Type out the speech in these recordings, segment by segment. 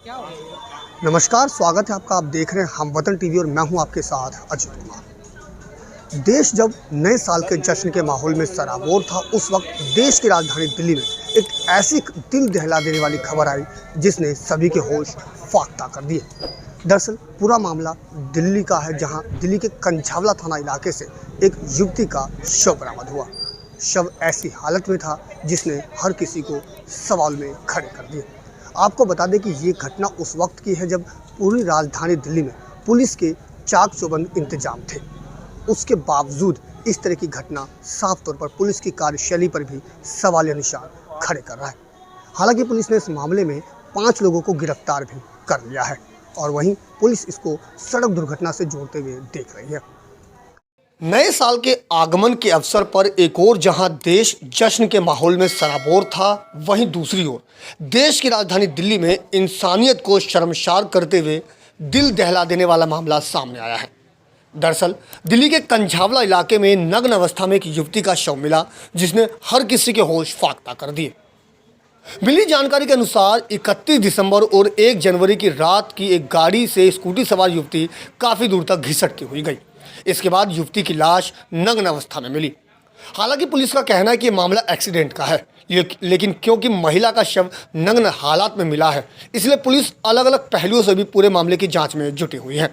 नमस्कार, स्वागत है आपका। आप देख रहे हैं हम वतन टीवी और मैं हूं आपके साथ अजित कुमार। देश जब नए साल के जश्न के माहौल में सराबोर था, उस वक्त देश की राजधानी दिल्ली में एक ऐसी दिल दहला देने वाली खबर आई जिसने सभी के होश फाख्ता कर दिए। दरअसल पूरा मामला दिल्ली का है, जहां दिल्ली के कंझावला थाना इलाके से एक युवती का शव बरामद हुआ। शव ऐसी हालत में था जिसने हर किसी को सवाल में खड़े कर दिए। आपको बता दें कि ये घटना उस वक्त की है जब पूरी राजधानी दिल्ली में पुलिस के चाक चौबंद इंतजाम थे। उसके बावजूद इस तरह की घटना साफ तौर पर पुलिस की कार्यशैली पर भी सवालिया निशान खड़े कर रहा है। हालांकि पुलिस ने इस मामले में 5 लोगों को गिरफ्तार भी कर लिया है और वहीं पुलिस इसको सड़क दुर्घटना से जोड़ते हुए देख रही है। नए साल के आगमन के अवसर पर एक और जहां देश जश्न के माहौल में सराबोर था, वहीं दूसरी ओर देश की राजधानी दिल्ली में इंसानियत को शर्मसार करते हुए दिल दहला देने वाला मामला सामने आया है। दरअसल दिल्ली के कंझावला इलाके में नग्न अवस्था में एक युवती का शव मिला जिसने हर किसी के होश फाख्ता कर दिए। मिली जानकारी के अनुसार 31 दिसंबर और 1 जनवरी की रात की एक गाड़ी से स्कूटी सवार युवती काफ़ी दूर तक घिसटती हुई गई। इसके बाद युवती की लाश नग्न अवस्था में मिली। हालांकि पुलिस का कहना है कि यह मामला एक्सीडेंट का है, लेकिन क्योंकि महिला का शव नग्न हालात में मिला है, इसलिए पुलिस अलग अलग पहलुओं से भी पूरे मामले की जांच में जुटी हुई है।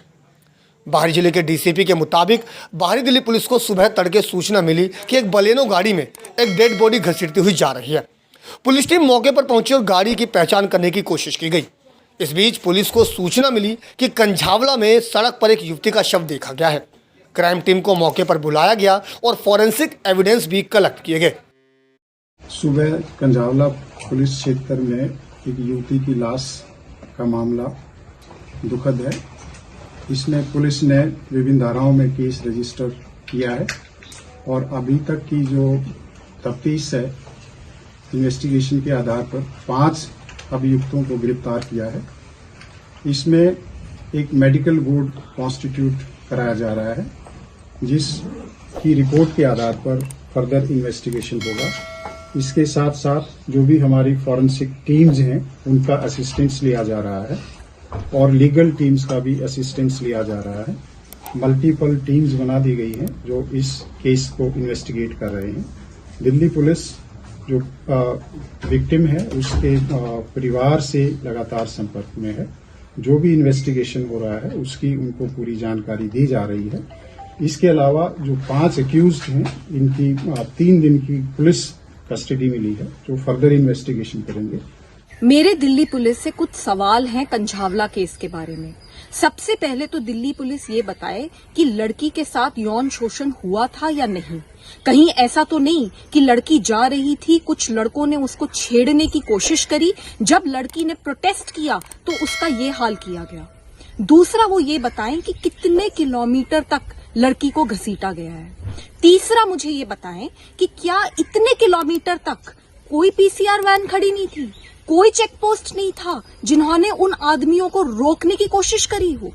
बाहरी जिले के डीसीपी के मुताबिक बाहरी दिल्ली पुलिस को सुबह तड़के सूचना मिली कि एक बलेनो गाड़ी में एक डेड बॉडी घसीटती हुई जा रही है। पुलिस टीम मौके पर पहुंची और गाड़ी की पहचान करने की कोशिश की गई। इस बीच पुलिस को सूचना मिली कि कंझावला में सड़क पर एक युवती का शव देखा गया है। क्राइम टीम को मौके पर बुलाया गया और फॉरेंसिक एविडेंस भी कलेक्ट किए गए। सुबह कंझावला पुलिस क्षेत्र में एक युवती की लाश का मामला दुखद है। इसमें पुलिस ने विभिन्न धाराओं में केस रजिस्टर किया है और अभी तक की जो तफ्तीश है, इन्वेस्टिगेशन के आधार पर 5 अभियुक्तों को गिरफ्तार किया है। इसमें एक मेडिकल बोर्ड कॉन्स्टिट्यूट कराया जा रहा है, जिसकी रिपोर्ट के आधार पर फर्दर इन्वेस्टिगेशन होगा। इसके साथ साथ जो भी हमारी फॉरेंसिक टीम्स हैं उनका असिस्टेंस लिया जा रहा है और लीगल टीम्स का भी असिस्टेंस लिया जा रहा है। मल्टीपल टीम्स बना दी गई हैं जो इस केस को इन्वेस्टिगेट कर रहे हैं। दिल्ली पुलिस जो विक्टिम है उसके परिवार से लगातार संपर्क में है। जो भी इन्वेस्टिगेशन हो रहा है उसकी उनको पूरी जानकारी दी जा रही है। इसके अलावा जो 5 एक्यूज्ड हैं, इनकी 3 दिन की पुलिस कस्टडी मिली है, जो फर्दर इन्वेस्टिगेशन करेंगे। मेरे दिल्ली पुलिस से कुछ सवाल हैं कंझावला केस के बारे में। सबसे पहले तो दिल्ली पुलिस ये बताए कि लड़की के साथ यौन शोषण हुआ था या नहीं। कहीं ऐसा तो नहीं कि लड़की जा रही थी, कुछ लड़कों ने उसको छेड़ने की कोशिश करी, जब लड़की ने प्रोटेस्ट किया तो उसका ये हाल किया गया। दूसरा वो ये बताएं कि कितने किलोमीटर तक लड़की को घसीटा गया है। तीसरा मुझे ये बताएं कि क्या इतने किलोमीटर तक कोई पीसीआर वैन खड़ी नहीं थी, कोई चेक पोस्ट नहीं था जिन्होंने उन आदमियों को रोकने की कोशिश करी हो।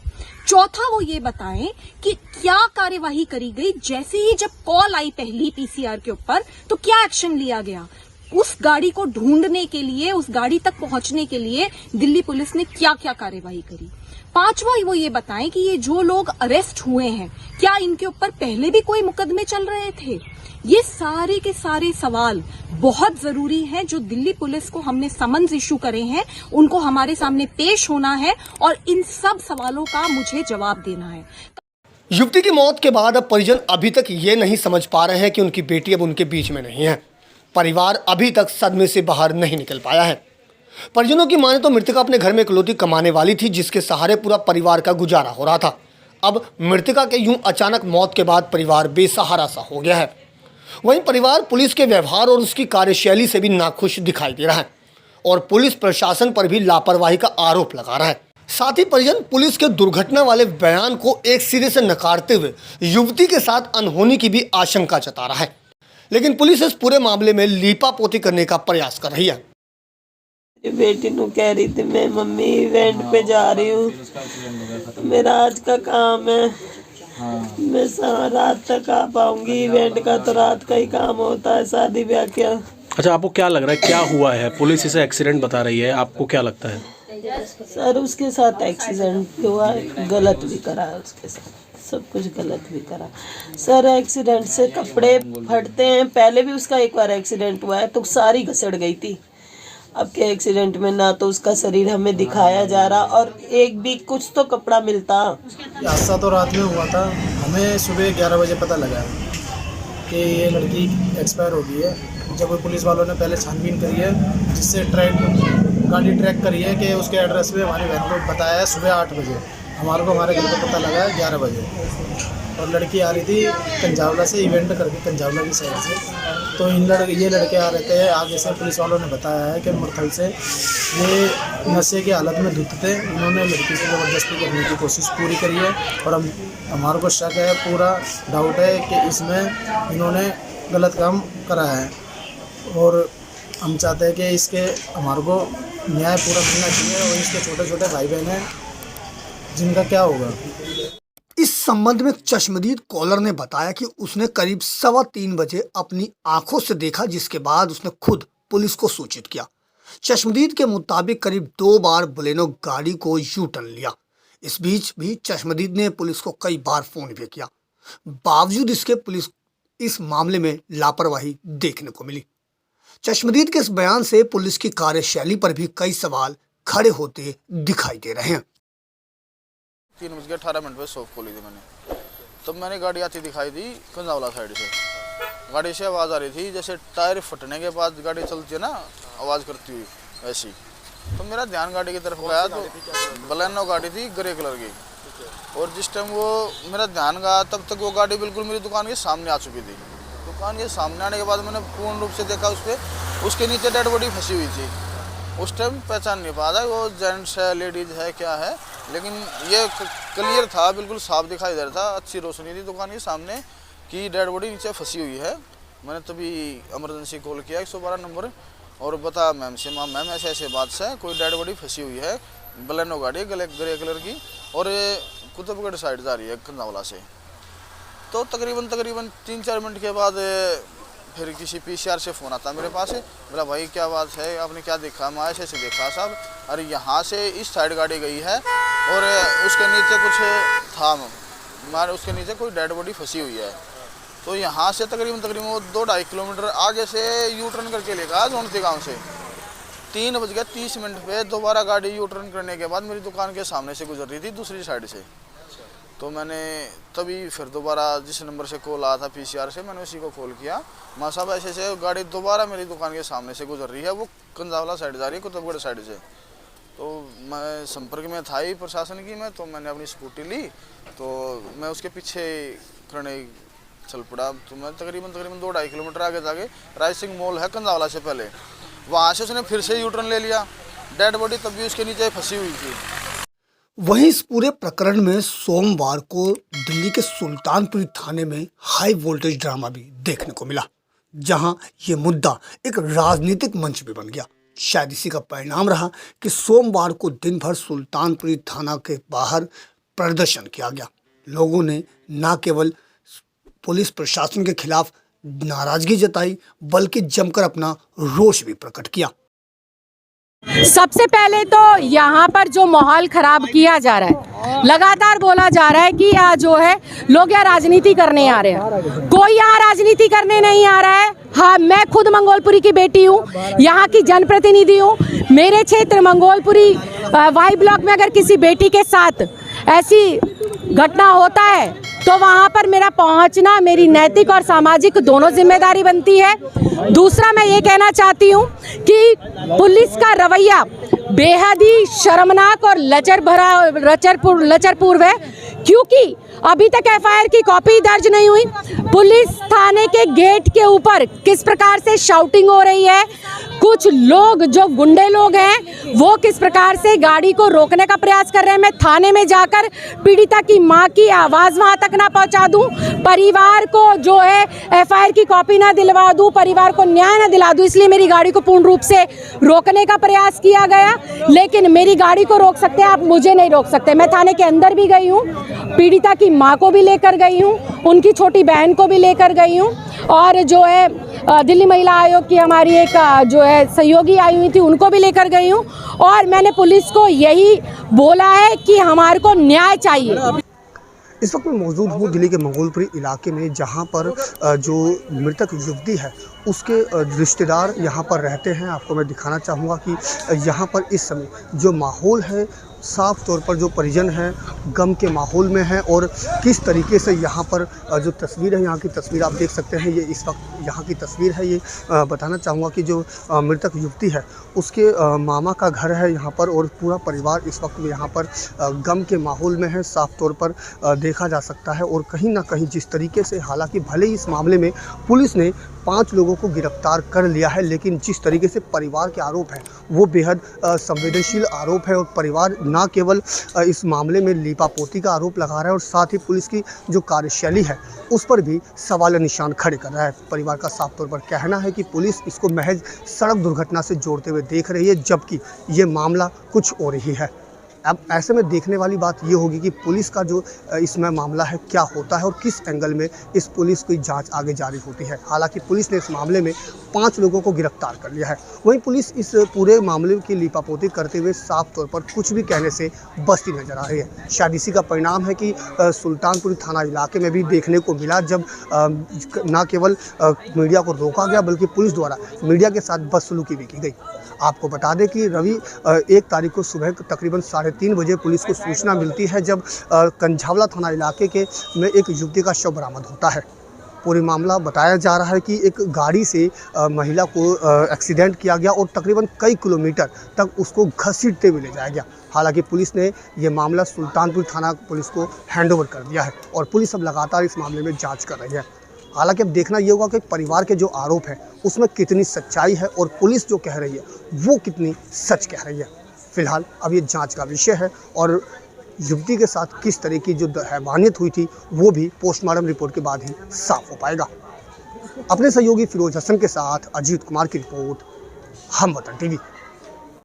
चौथा वो ये बताएं कि क्या कार्यवाही करी गई, जैसे ही जब कॉल आई पहली पीसीआर के ऊपर तो क्या एक्शन लिया गया, उस गाड़ी को ढूंढने के लिए, उस गाड़ी तक पहुंचने के लिए दिल्ली पुलिस ने क्या क्या कार्यवाही करी। पांचवा वो ये बताएं कि ये जो लोग अरेस्ट हुए हैं क्या इनके ऊपर पहले भी कोई मुकदमे चल रहे थे। ये सारे के सारे सवाल बहुत जरूरी हैं जो दिल्ली पुलिस को हमने समन्स इशू करे हैं, उनको हमारे सामने पेश होना है और इन सब सवालों का मुझे जवाब देना है। युवती की मौत के बाद अब परिजन अभी तक ये नहीं समझ पा रहे हैं कि उनकी बेटी अब उनके बीच में नहीं है। परिवार अभी तक सदमे से बाहर नहीं निकल पाया है। परिजनों की माने तो मृतका अपने घर में इकलौती कमाने वाली थी, जिसके सहारे पूरा परिवार का गुजारा हो रहा था। अब मृतका के यूं अचानक मौत के बाद परिवार बेसहारा सा हो गया है। वहीं परिवार पुलिस के व्यवहार और उसकी कार्यशैली से भी नाखुश दिखाई दे रहा है और पुलिस प्रशासन पर भी लापरवाही का आरोप लगा रहा है। साथ ही परिजन पुलिस के दुर्घटना वाले बयान को एक सिरे से नकारते हुए युवती के साथ अनहोनी की भी आशंका जता रहा है, लेकिन पुलिस इस पूरे मामले में लीपापोती करने का प्रयास कर रही है। बेटी नू कह रही थी मैं मम्मी इवेंट पे जा रही हूँ, मेरा आज का काम है, मैं रात तक आ पाऊंगी। इवेंट का तो रात का ही काम होता है, शादी ब्याह क्या। अच्छा, आपको क्या लग रहा है क्या हुआ है? पुलिस इसे एक्सीडेंट बता रही है, आपको क्या लगता है? सर उसके साथ एक्सीडेंट भी हुआ है, गलत भी करा है उसके साथ, सब कुछ गलत भी करा सर। एक्सीडेंट से कपड़े फटते हैं, पहले भी उसका एक बार एक्सीडेंट हुआ है तो सारी घसड़ गई थी। अब के एक्सीडेंट में ना तो उसका शरीर हमें दिखाया जा रहा और एक भी कुछ तो कपड़ा मिलता। हादसा तो रात में हुआ था, हमें सुबह 11 बजे पता लगा कि ये लड़की एक्सपायर हो गई है। जब पुलिस वालों ने पहले छानबीन करी है, जिससे गाड़ी ट्रैक करी है कि उसके एड्रेस पे हमारी बहन को बताया है सुबह 8 बजे, हमारे को हमारे घर को पता लगा है 11 बजे। और लड़की आ रही थी कंजावला से, इवेंट करके कंजावला की साइड से। तो ये लड़के आ रहे थे आगे से। पुलिस वालों ने बताया है कि मुरथल से ये नशे की हालत में धुत थे, उन्होंने लड़की से ज़बरदस्ती करने की कोशिश पूरी करी है। और हमारे को शक है, पूरा डाउट है कि इसमें इन्होंने गलत काम करा है। और हम चाहते हैं कि इसके हमारे को न्याय पूरा मिलना चाहिए। और इसके छोटे छोटे भाई बहन हैं जिनका क्या होगा। इस संबंध में चश्मदीद कॉलर ने बताया कि उसने करीब 3:15 बजे अपनी आंखों से देखा, जिसके बाद उसने खुद पुलिस को सूचित किया। चश्मदीद के मुताबिक करीब 2 बार बोलेनो गाड़ी को यू टर्न लिया। इस बीच भी चश्मदीद ने पुलिस को कई बार फोन भी किया, बावजूद इसके पुलिस इस मामले में लापरवाही देखने को मिली। चश्मदीद के इस बयान से पुलिस की कार्यशैली पर भी कई सवाल खड़े होते दिखाई दे रहे हैं। 3:18 पे शॉप खोली थी मैंने, तब मैंने गाड़ी आती दिखाई दी कंजावला साइड से। गाड़ी से आवाज़ आ रही थी जैसे टायर फटने के बाद गाड़ी चलती है ना, आवाज़ करती हुई ऐसी। तो मेरा ध्यान गाड़ी की तरफ गया तो बलेनो गाड़ी थी ग्रे कलर की। और जिस टाइम वो मेरा ध्यान गया तब तक वो गाड़ी बिल्कुल मेरी दुकान के सामने आ चुकी थी। दुकान के सामने आने के बाद मैंने पूर्ण रूप से देखा उसके नीचे डेड बॉडी फंसी हुई थी। उस टाइम पहचान नहीं पा रहा वो जेंट्स है लेडीज़ है क्या है, लेकिन ये क्लियर था, बिल्कुल साफ दिखाई दे रहा था, अच्छी रोशनी थी दुकान के सामने कि डेड बॉडी नीचे फंसी हुई है। मैंने तभी इमरजेंसी कॉल किया 112 नंबर और बताया मैम से, मैम ऐसे ऐसे बात से कोई डेड बॉडी फंसी हुई है, बलेनो गाड़ी ग्रे कलर की और कुतुबगढ़ साइड जा रही है कंजावला से। तो तकरीबन 3-4 मिनट के बाद फिर किसी पीसीआर से फ़ोन आता मेरे पास, बोला भाई क्या बात है, आपने क्या देखा? मैं ऐसे देखा साहब, अरे यहाँ से इस साइड गाड़ी गई है और उसके नीचे कुछ था, मारे उसके नीचे कोई डेड बॉडी फंसी हुई है। तो यहाँ से तकरीबन वो 2-2.5 किलोमीटर आगे से यू टर्न करके लेगा जोनती गाँव से। 3:30 पे दोबारा गाड़ी यू टर्न करने के बाद मेरी दुकान के सामने से गुजर रही थी दूसरी साइड से। तो मैंने तभी फिर दोबारा जिस नंबर से कॉल आया था पीसीआर से, मैंने उसी को कॉल किया, माँ साहब ऐसे ऐसे गाड़ी दोबारा मेरी दुकान के सामने से गुजर रही है, वो कंजावला साइड जा रही है कुतुबगढ़ साइड से। तो मैं संपर्क में था ही प्रशासन की तो मैंने अपनी स्कूटी ली तो मैं उसके पीछे करने चल पड़ा। तो मैं तकरीबन 2-2.5 किलोमीटर आगे जाके राज सिंह मॉल है कंजावला से पहले, वहाँ से उसने फिर से यू टर्न ले लिया। डेड बॉडी तब भी उसके नीचे फंसी हुई थी। वहीं इस पूरे प्रकरण में सोमवार को दिल्ली के सुल्तानपुरी थाने में हाई वोल्टेज ड्रामा भी देखने को मिला, जहां ये मुद्दा एक राजनीतिक मंच भी बन गया। शायद इसी का परिणाम रहा कि सोमवार को दिन भर सुल्तानपुरी थाना के बाहर प्रदर्शन किया गया। लोगों ने न केवल पुलिस प्रशासन के खिलाफ नाराजगी जताई बल्कि जमकर अपना रोष भी प्रकट किया। सबसे पहले तो यहाँ पर जो माहौल खराब किया जा रहा है, लगातार बोला जा रहा है कि जो है लोग यहाँ राजनीति करने आ रहे हैं। कोई यहाँ राजनीति करने नहीं आ रहा है। हाँ, मैं खुद मंगोलपुरी की बेटी हूँ, यहाँ की जनप्रतिनिधि हूँ। मेरे क्षेत्र मंगोलपुरी वाई ब्लॉक में अगर किसी बेटी के साथ ऐसी घटना होता है तो वहाँ पर मेरा पहुँचना मेरी नैतिक और सामाजिक दोनों जिम्मेदारी बनती है। दूसरा, मैं ये कहना चाहती हूँ कि पुलिस का रवैया बेहद ही शर्मनाक और लचरपूर्व है, क्योंकि अभी तक एफआईआर की कॉपी दर्ज नहीं हुई। पुलिस थाने के गेट के ऊपर किस प्रकार से शाउटिंग हो रही है, कुछ लोग जो गुंडे लोग हैं वो किस प्रकार से गाड़ी को रोकने का प्रयास कर रहे हैं। मैं थाने में जाकर पीड़िता की मां की आवाज़ वहां तक ना पहुंचा दूं, परिवार को जो है एफआईआर की कॉपी ना दिलवा दूं, परिवार को न्याय ना दिला दूं, इसलिए मेरी गाड़ी को पूर्ण रूप से रोकने का प्रयास किया गया। लेकिन मेरी गाड़ी को रोक सकते हैं, आप मुझे नहीं रोक सकते। मैं थाने के अंदर भी गई हूँ, पीड़िता की माँ को भी लेकर गई हूँ, उनकी छोटी बहन को भी लेकर गई हूँ और जो है दिल्ली महिला आयोग की हमारी एक जो है सहयोगी आई हुई थी, उनको भी लेकर गई हूँ और मैंने पुलिस को यही बोला है कि हमारे को न्याय चाहिए। इस वक्त मैं मौजूद हूँ दिल्ली के मंगोलपुरी इलाके में, जहाँ पर जो मृतक युवती है उसके रिश्तेदार यहाँ पर रहते हैं। आपको मैं दिखाना चाहूँगा कि यहाँ पर इस समय जो माहौल है, साफ तौर पर जो परिजन हैं गम के माहौल में हैं और किस तरीके से यहाँ पर जो तस्वीर है, यहाँ की तस्वीर आप देख सकते हैं, ये इस वक्त यहाँ की तस्वीर है। ये बताना चाहूँगा कि जो मृतक युवती है उसके मामा का घर है यहाँ पर और पूरा परिवार इस वक्त यहाँ पर गम के माहौल में है, साफ तौर पर देखा जा सकता है। और कहीं ना कहीं जिस तरीके से, हालांकि भले ही इस मामले में पुलिस ने 5 लोगों को गिरफ्तार कर लिया है, लेकिन जिस तरीके से परिवार के आरोप हैं वो बेहद संवेदनशील आरोप है और परिवार ना केवल इस मामले में लीपापोती का आरोप लगा रहा है और साथ ही पुलिस की जो कार्यशैली है उस पर भी सवाल निशान खड़े कर रहा है। परिवार का साफ तौर पर कहना है कि पुलिस इसको महज सड़क दुर्घटना से जोड़ते हुए देख रही है, जबकि ये मामला कुछ और ही है। अब ऐसे में देखने वाली बात ये होगी कि पुलिस का जो इसमें मामला है क्या होता है और किस एंगल में इस पुलिस की जांच आगे जारी होती है। हालांकि पुलिस ने इस मामले में 5 लोगों को गिरफ्तार कर लिया है, वहीं पुलिस इस पूरे मामले की लीपापोती करते हुए साफ तौर पर कुछ भी कहने से बचती नजर आ रही है। शायद इसी का परिणाम है कि सुल्तानपुर थाना इलाके में भी देखने को मिला, जब न केवल मीडिया को रोका गया बल्कि पुलिस द्वारा मीडिया के साथ बदसलूकी भी की गई। आपको बता दें कि 1 तारीख को सुबह तकरीबन 3:30 बजे पुलिस को सूचना मिलती है, जब कंझावला थाना इलाके में एक युवती का शव बरामद होता है। पूरी मामला बताया जा रहा है कि एक गाड़ी से महिला को एक्सीडेंट किया गया और तकरीबन कई किलोमीटर तक उसको घसीटते हुए ले जाया गया। हालांकि पुलिस ने ये मामला सुल्तानपुर थाना पुलिस को हैंडओवर कर दिया है और पुलिस अब लगातार इस मामले में जाँच कर रही है। हालांकि अब देखना ये होगा कि परिवार के जो आरोप हैं उसमें कितनी सच्चाई है और पुलिस जो कह रही है वो कितनी सच कह रही है। फिलहाल अब ये जांच का विषय है और युवती के साथ किस तरह की जो हैवानियत हुई थी वो भी पोस्टमार्टम रिपोर्ट के बाद ही साफ हो पाएगा। अपने सहयोगी फिरोज हसन के साथ अजीत कुमार की रिपोर्ट, हम वतन टीवी।